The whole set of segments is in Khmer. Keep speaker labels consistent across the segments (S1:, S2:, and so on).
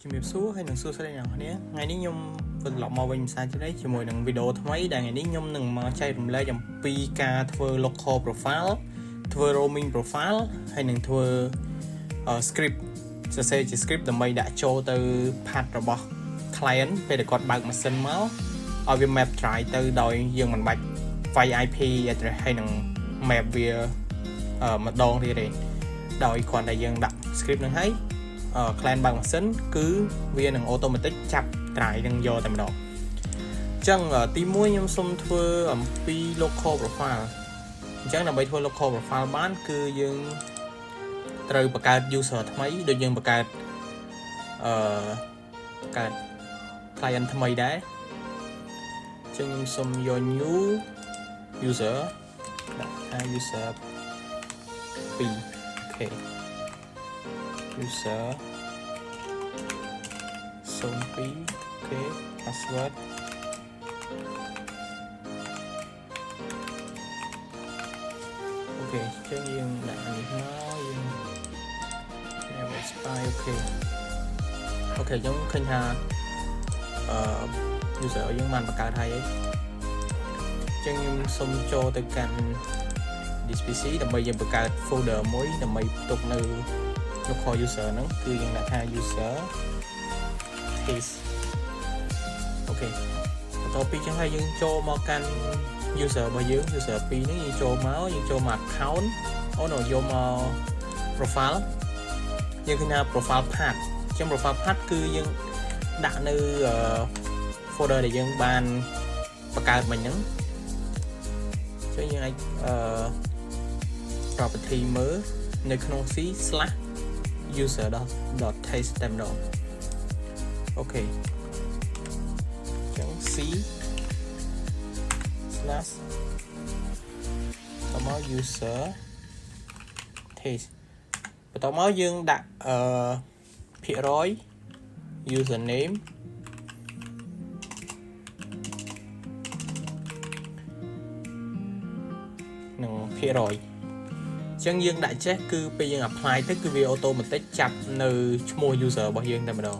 S1: ជំរាបសួរហើយនឹងសួស្តីអ្នកនរគ្នាថ្ងៃនេះខ្ញុំវិលត្រឡប់មកវិញម្សិលទៀតជាមួយនឹងវីដេអូថ្មីដែលថ្ងៃនេះខ្ញុំនឹងមកចែករំលែកអំពីការធ្វើ local profile ធ្វើ roaming profile ហើយនឹងធ្វើ script សរសេរជា script ដើម្បីដាក់ចូលទៅ path របស់ client ពេលដែលគាត់បើកម៉ាស៊ីនមកឲ្យវា map try ទៅដោយយើងមិនបាច់វាយ IP address ហើយនឹង map វាម្ដងទៀតទេដោយគ្រាន់តែយើងដាក់ script នឹងហើយ client បើកម៉ាស៊ីនគឺវានឹង automatic ចាប់ try នឹងយកតែម្ដងអញ្ចឹងទី1ខ្ញុំសូមធ្វើអំពី local profile អញ្ចឹងដើម្បីធ្វើ local profile បានគឺយើងត្រូវបង្កើត user ថ្មីដូចយើងបង្កើតកើត client ថ្មីដែរអញ្ចឹងខ្ញុំសូមយក new user ដាក់ថា user 2 អូខេ user 02 អូខេ password អូខេចឹងយើងដាក់នេះមកយើង never spy អូខេចឹងឃើញថាuser យើងបានបង្កើតហើយចឹងខ្ញុំសូមចូលទៅកាន់ this PC ដើម្បីយើងបង្កើត folder មួយដើម្បីផ្ទុកនៅ local user ហ្នឹងគឺយើងដាក់ថា user test អូខេបន្ទាប់ពីចឹងហើយយើងចូលមកកាន់ user របស់យើង user 2ហ្នឹងយើងចូលមក account យកមក profile យើងឃើញថា profile path ចឹង profile path គឺយើងដាក់នៅ folder ដែលយើងបានបង្កើតមិញហ្នឹងចឹងយើងអាចproperty មើលនៅក្នុង c/user.taste តែម្ដងអូខេចឹង c/ មក user taste បន្ទាប់មកយើងដាក់ភាគរយ username និងភាគរយអញ្ចឹងយើងដាក់ចេះគឺពេលយើង apply ទៅគឺវា automatic ចាប់នៅឈ្មោះ user របស់យើងតែម្ដង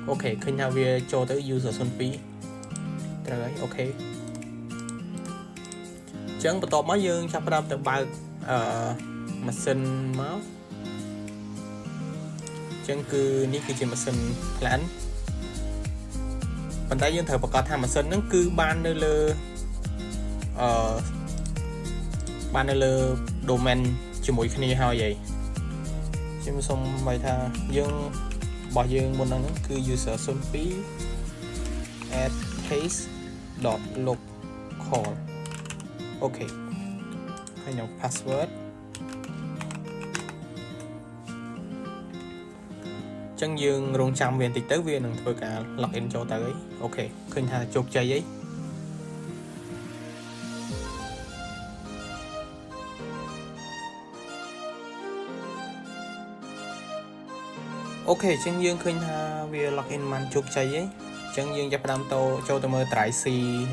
S1: អូខេឃើញថាវាចូលទៅ user 02ត្រូវហើយអូខេអញ្ចឹងបន្ទាប់មកយើងចាប់ផ្ដើមទៅបើកម៉ាស៊ីនមកអញ្ចឹងគឺនេះគឺជាម៉ាស៊ីន plan ប៉ុន្តែយើងត្រូវប្រកាសថាម៉ាស៊ីនហ្នឹងគឺបាននៅលើ domain ជាមួយគ្នាហើយខ្ញុំសូមឲ្យថាយើងរបស់យើងមុនហ្នឹងគឺ user 02 @taste.local អូខេហើយនឹង password ចឹងយើងរងចាំវាបន្តិចទៅវានឹងធ្វើការ login ចូលទៅអូខេឃើញថាជោគជ័យអូខេអញ្ចឹងយើងឃើញថាវា login បានជោគជ័យអញ្ចឹងយើងចាប់ផ្ដើមចូលទៅមើល try C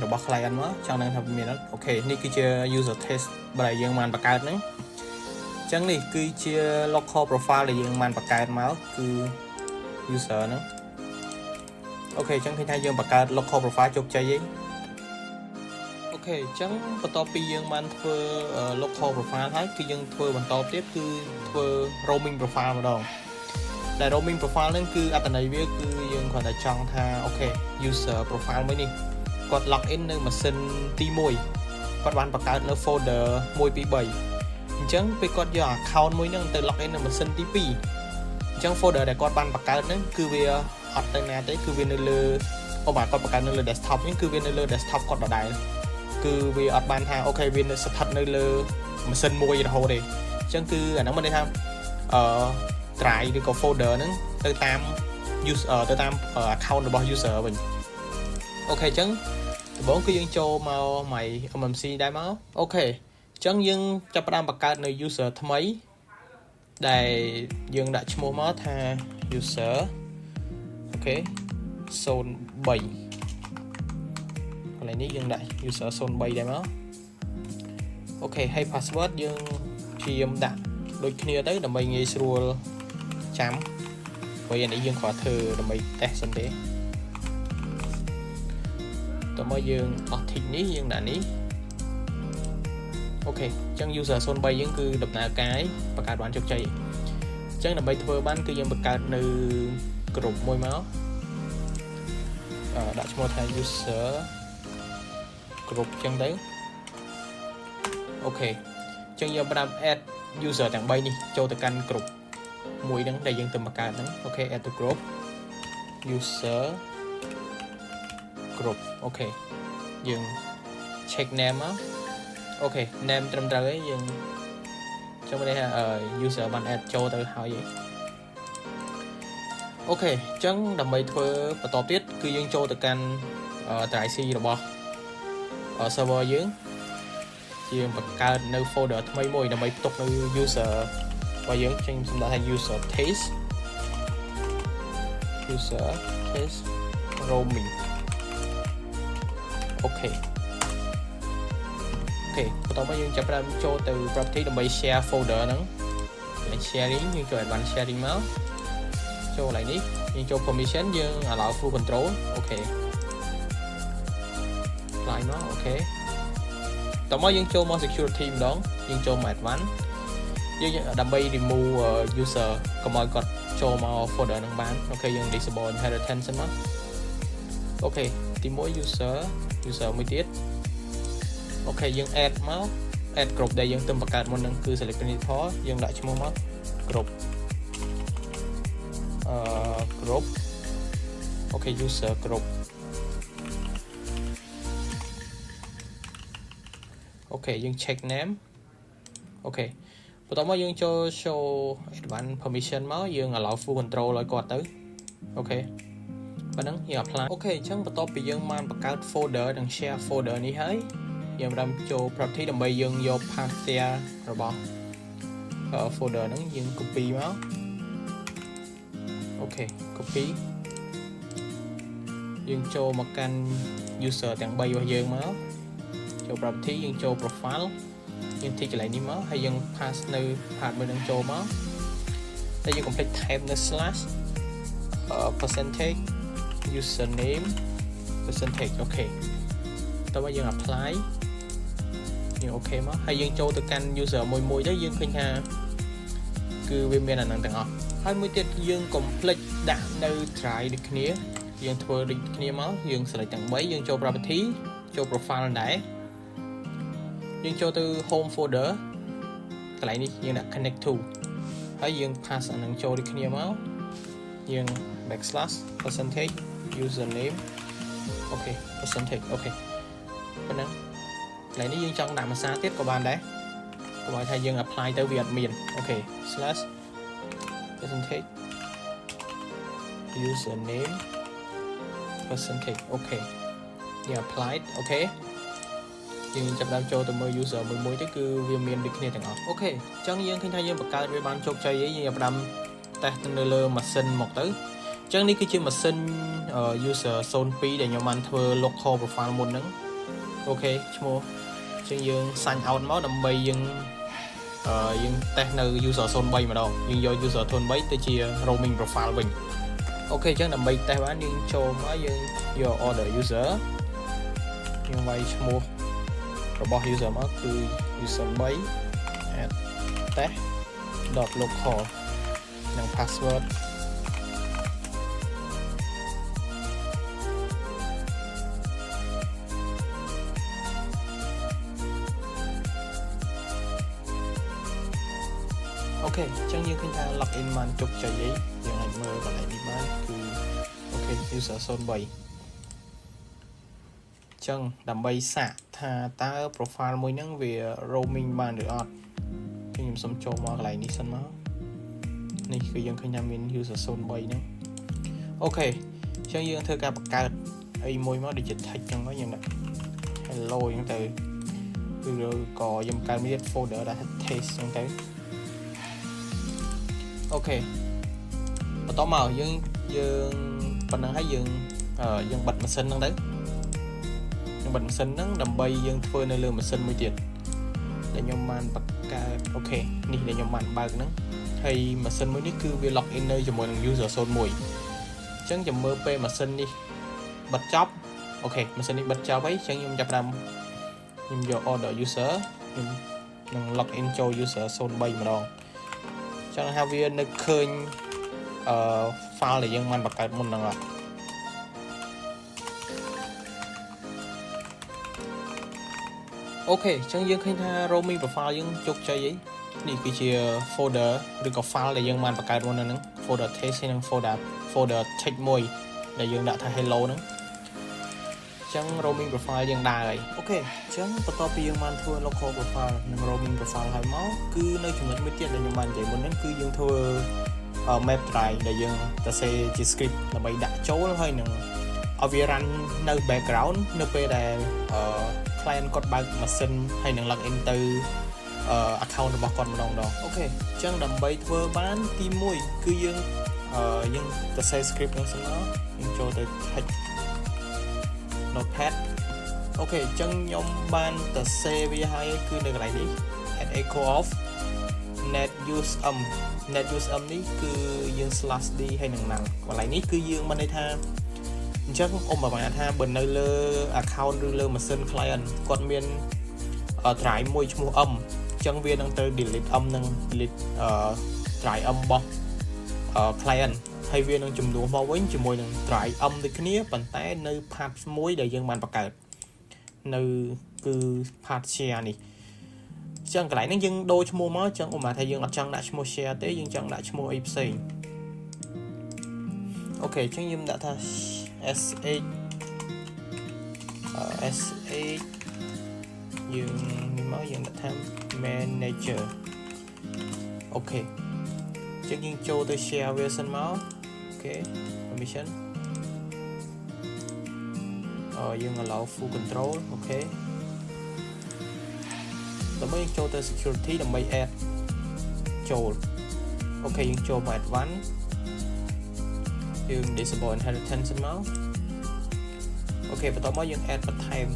S1: របស់ client មកចង់ដឹងថាវាមានអត់អូខេនេះគឺជា user test ដែលយើងបានបង្កើតហ្នឹងអញ្ចឹងនេះគឺជា local profile ដែលយើងបានបង្កើតមកគឺ user ហ្នឹងអូខេអញ្ចឹងឃើញថាយើងបង្កើត local profile ជោគជ័យអូខេអញ្ចឹងបន្ទាប់ពីយើងបានធ្វើ local profile ហើយគឺយើងធ្វើបន្តទៀតគឺធ្វើ roaming profile ម្ដងដែល roaming profile ហ្នឹងគឺអត្ថន័យវាគឺយើងគ្រាន់តែចង់ថាអូខេ user profile មួយនេះគាត់ log in នៅម៉ាស៊ីនទី1គាត់បានបង្កើតនៅ folder 1 2 3អញ្ចឹងពេលគាត់យក account មួយហ្នឹងទៅ log in នៅម៉ាស៊ីនទី2អញ្ចឹង folder ដែលគាត់បានបង្កើតហ្នឹងគឺវាអត់ទៅណាទេគឺវានៅលើបាទគាត់បង្កើតនៅលើ desktop ហ្នឹងគឺវានៅលើ desktop គាត់ដដែលគឺវាអត់បានថាអូខេវានៅស្ថិតនៅលើម៉ាស៊ីនមួយរហូតទេអញ្ចឹងគឺអាហ្នឹងមិនន័យថាdrive ឬក៏ folder ហ្នឹងទៅតាម user ទៅតាម account របស់ user វិញអូខេអញ្ចឹងដំបូងគឺយើងចូលមក my MMC ដែរមកអូខេអញ្ចឹងយើងចាប់ផ្ដើមបង្កើតនៅ user ថ្មីដែលយើងដាក់ឈ្មោះមកថា user អូខេ03កន្លែងនេះយើងដាក់ user 03ដែរមកអូខេហើយ password យើងព្យាយាមដាក់ដូចគ្នាទៅដើម្បីងាយស្រួលចាំអូ bây giờ này dương khóa thơ là mấy test xong đấy tụi mới dương ở thịt ní dương đã ní ok chẳng user son bay dương cứ đập nạ cái và cả đoạn chụp chạy chẳng là bay thơ bán cứ dương bật cả từ group môi máu đã cho một thay user group chẳng đấy ok chẳng dương bắt add user tặng bay đi cho từ căn group mùi đắng đây dương từ mặt cả đắng ok add to group user group ok dương check name á ok name trong đấy dương trong đây là user bạn add cho từ hỏi vậy ok chẳng đầm bay thưa và to tiết cứ dương cho từ căn tại IC rồi bỏ ở server dương dương bật cả nơi folder mấy mùi đầm bay tục nơi user và dương trên chúng ta thay user taste roaming ok ok tôi mới dùng chấp làm cho từ property đầm bay share folder nắng sharing như cho bạn sharing máu cho lại đi nhưng cho permission dương allow full control ok lại nó ok tôi mới dương cho more security đó dương cho một advanced dương đầm bay remove user còn mọi còn cho more folder năng bán ok dương disable inheritance đó ok tìm mỗi user mới tiết ok dương add group đây dương từng bậc card một năng cứ select cái phó dương lại cho một group ok user group ok dương check name ok bắt đầu mới dương cho show advanced permission máu dương allow full control lại quạt tới ok và nắng như apply ok chẳng bắt đầu bị dương man bậc card folder đằng share folder này hết dương làm cho property đầm bay dương vô pathia rồi bỏ folder nó dương copy máu ok copy dương cho một căn user tặng bay vào dương máu cho property dương cho profile dương thi lại đi máu hay dương pass nơi hạt bên đang cho máu đây dương complete type nơi slash percentage username percentage ok tôi bây giờ apply nhưng ok máu hay dương cho từ căn user môi đấy dương khinh ha cứ bên bên là năng tặng ហើយមួយទៀតយើងកុំភ្លេចដាក់នៅ try ដូចគ្នាយើងធ្វើដូចគ្នាមកយើង select ទាំង3យើងចូល property ចូល profile ដែរយើងចូលទៅ home folder កន្លែងនេះយើងដាក់ connect to ហើយយើង pass អានឹងចូលដូចគ្នាមកយើង backslash percentage username អូខេ percentage អូខេប៉ុណ្ណឹងកន្លែងនេះយើងចង់ដាក់ភាសាទៀតក៏បានដែរកុំឲ្យថាយើង apply ទៅវាអត់មានអូខេ slash percentage username percentage ok យើង apply អូខេយើងចាប់ដើមចូលទៅមើល user មួយទៅគឺវាមានដូចគ្នាទាំងអស់អូខេអញ្ចឹងយើងឃើញថាយើងបង្កើតវាបានជោគជ័យហើយយើងចាប់ដើមតេស្តនៅលើម៉ាស៊ីនមកទៅអញ្ចឹងនេះគឺជាម៉ាស៊ីន user 02ដែលខ្ញុំបានធ្វើ local profile មុនហ្នឹងអូខេឈ្មោះអញ្ចឹងយើង sign out មកដើម្បីយើងតេស្តនៅ user 03ម្ដងយើងយក user 03ទៅជា roaming profile វិញអូខេអញ្ចឹងដើម្បីតេស្តបានយើងចូលមកយើងយក order user យើងវាយឈ្មោះរបស់ user មកគឺ user 3 add test.local និង passwordអូខេអញ្ចឹងយើងឃើញថា login បានជោគជ័យយើងអាចមើលកន្លែងនេះបានគឺអូខេ user 03អញ្ចឹងដើម្បីសាកថាតើ profile មួយហ្នឹងវា roaming បានឬអត់ខ្ញុំសុំចូលមកកន្លែងនេះសិនមកនេះគឺយើងឃើញថាមាន user 03ហ្នឹងអូខេអញ្ចឹងយើងធ្វើការបង្កើតអីមួយមកដូចជា text អញ្ចឹងមកយើងដាក់ hello អញ្ចឹងទៅឬក៏យើងបង្កើតមាន folder ដាក់ test អញ្ចឹងទៅអូខេបន្តមកយើងប៉ុណ្ណឹងហើយយើងបិទម៉ាស៊ីនហ្នឹងទៅយើងបិទម៉ាស៊ីនហ្នឹងដើម្បីយើងធ្វើនៅលើម៉ាស៊ីនមួយទៀតដែលខ្ញុំបានបង្កើតអូខេនេះដែលខ្ញុំបានបើកហ្នឹងហ hay mà sân mới ní cứ về login nơi cho mọi người user zone mùi chẳng chậm mơ pe mà sân đi bật job ok mà sân đi bật job ấy chẳng nhưng chập nằm nhưng vô order user nhưng login cho user zone bay mà đòn chẳng hai viên nơi khơi file để dân man bật cái môn năng ạ ok chẳng dân khi tha roaming profile dân chụp chơi ấyนี่คือ folder หรือก็ file ដែលយើងបានបង្កើតមុនហ្នឹង folder test ហើយនិង folder check មួយដែលយើងដាក់ថា hello ហ្នឹងអញ្ចឹង roaming profile យើងដែរហើយអូខេអញ្ចឹងបន្ទាប់ពីយើងបានធ្វើ local profile និង roaming profile ហើយមកគឺនៅចំណុចមួយទៀតដែលខ្ញុំបាននិយាយមុនហ្នឹងគឺយើងធ្វើ map drive ដែលយើងទៅសេជា script ដើម្បីដាក់ចូលហើយនឹងឲ្យវា run នៅ background នៅពេលដែល client គាត់បើកម៉ាស៊ីនហើយនឹង login ទៅaccount របស់គាត់ម្ដងអូខេអញ្ចឹងដើម្បីធ្វើបានទី1គឺយើងទៅសេ script ហ្នឹងសិនមកយើងចូលទៅ text notepad អូខេអញ្ចឹងខ្ញុំបានទៅសេវាហើយគឺនៅកន្លែងនេះ add echo of net use net use នេះគឺយើង /d ហើយនឹង null កន្លែងនេះគឺយើងបានន័យថាអញ្ចឹងបើបានថាបើនៅលើ account ឬលើម៉ាស៊ីន client គាត់មាន drive មួយឈ្មោះ អញ្ចឹងវានឹងទៅ delete នឹង delete drive របស់ client ហើយវានឹងជំនួសមកវិញជាមួយនឹង drive ដូចគ្នាប៉ុន្តែនៅ path មួយដែលយើងបានបង្កើតនៅគឺ path share នេះអញ្ចឹងកន្លែងនេះយើងដូរឈ្មោះមកអញ្ចឹងថាយើងអត់ចង់ដាក់ឈ្មោះ share ទេយើងចង់ដាក់ឈ្មោះអីផ្សេងអូខេអញ្ចឹងយើងដាក់ថា sh យើងមកយើងដាក់ថា manager អូខេចឹងយើងចូលទៅ share version មកអូខេ permission យើង allow full control អូខេដើម្បីយើងចូលទៅ security ដើម្បី add ចូលអូខេយើងចូលមក advanced យើង disable inheritance សិនមកអូខេបន្ទាប់មកយើង add បន្ថែម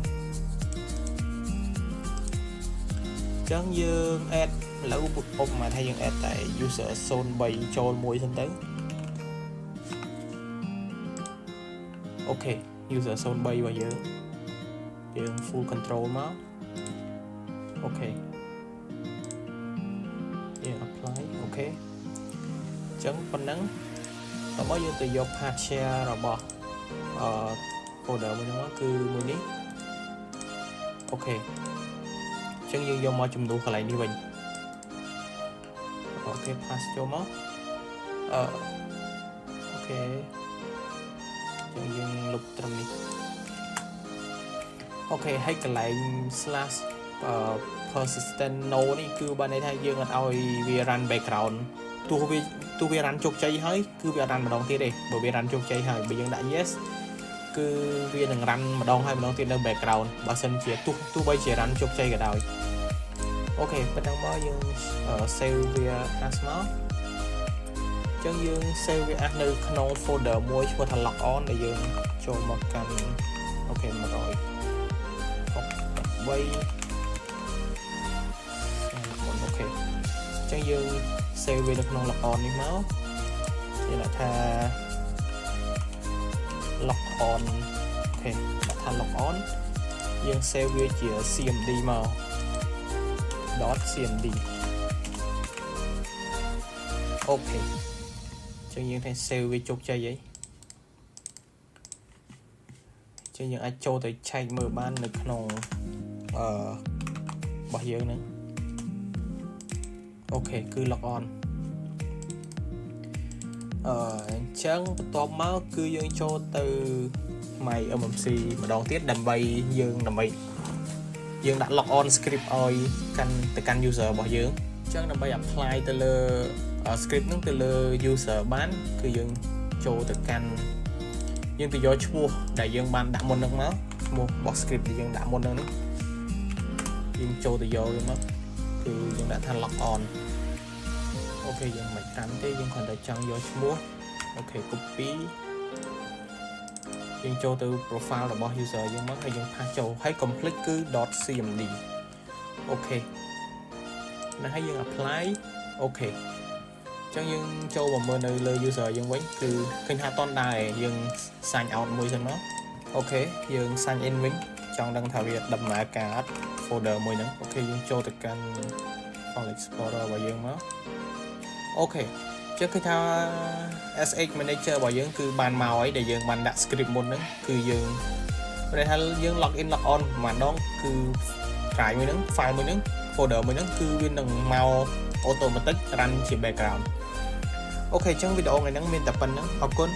S1: ចឹងយើង add ឥឡូវឧបមាថាយើង add តែ user zone 3ចូលមួយសិនទៅអូខេ user zone 3របស់យើង full control មកអូខេយើង apply អូខេចឹងប៉ុណ្ណឹងតោះមកយើងទៅយក path share របស់folder មួយហ្នឹងគឺមួយនេះអូខេចឹងយើងយកមកជំនួសកន្លែងនេះវិញអូខេ pass ចូលមកអូខេចឹងយើងលុបត្រឹមនេះអូខេហើយកន្លែង persistent no នេះគឺបានន័យថាយើងអត់ឲ្យវា run background ទោះវា run ជោគជ័យហើយគឺវាអត់ run ម្ដងទៀតទេបើវា run ជោគជ័យហើយបើយើងដាក់ yes គឺវានឹង run ម្ដងហើយម្ដងទៀតនៅ background បើសិនជាទោះបីជា run ជោគជ័យក៏ដោយអូខេប៉ុណ្ណឹងមកយើង save វា as មកអញ្ចឹងយើង save វា as នៅក្នុង folder មួយឈ្មោះថា log on ដែលយើងចូលមកកាន់អូខេ100 3អូខេអញ្ចឹងយើង save វានៅក្នុង log on នេះមកយើងដាក់ថា log on អូខេដាក់ថា log on យើង save វាជា cmd មក .cmd អូខេចឹងយើងថា save វាជោគជ័យហើយចឹងយើងអាចចូលទៅឆែកមើលបាននៅក្នុងរបស់យើងហ្នឹងអូខេគឺ log on អញ្ចឹងបន្ទាប់មកគឺយើងចូលទៅ my mmc ម្ដងទៀតដើម្បីយើងដាក់ log on script ឲ្យទៅកាន់ user របស់យើងអញ្ចឹងដើម្បី apply ទៅលើ script ហ្នឹងទៅលើ user បានគឺយើងចូលទៅកាន់យើងទៅយកឈ្មោះដែលយើងបានដាក់មុនហ្នឹងមកឈ្មោះរបស់ script ដែលយើងដាក់មុនហ្នឹងយើងចូលទៅយកវាមកគឺយើងដាក់ថា log on អូខេយើងមិនចាំទេយើងគ្រាន់តែចង់យកឈ្មោះអូខេ copy យើងចូលទៅ profile របស់ user យើងមកហើយយើង pass ចូលហើយ complete គឺ .cmd អូខេហើយយើង apply អូខេ chẳng dương châu một mưa nơi lời user dương quánh từ kênh hạ ton đài dương sign out mùi dân nó ok dương sign in vĩnh trong đăng thảo việt đập mã cả folder mùi nắng ok dương châu từ căn file explorer và dương nó ok trước khi thao SX manager bảo dương cứ bàn màu ấy để dương bàn đặt script môn nữa cứ dương đây hay dương login log on mà nó cứ trải mới nắng file mới nắng folder mới nắng cứ viên đằng màu automatic run chỉ background ok trong video này nắng miền tập phần nắng học quân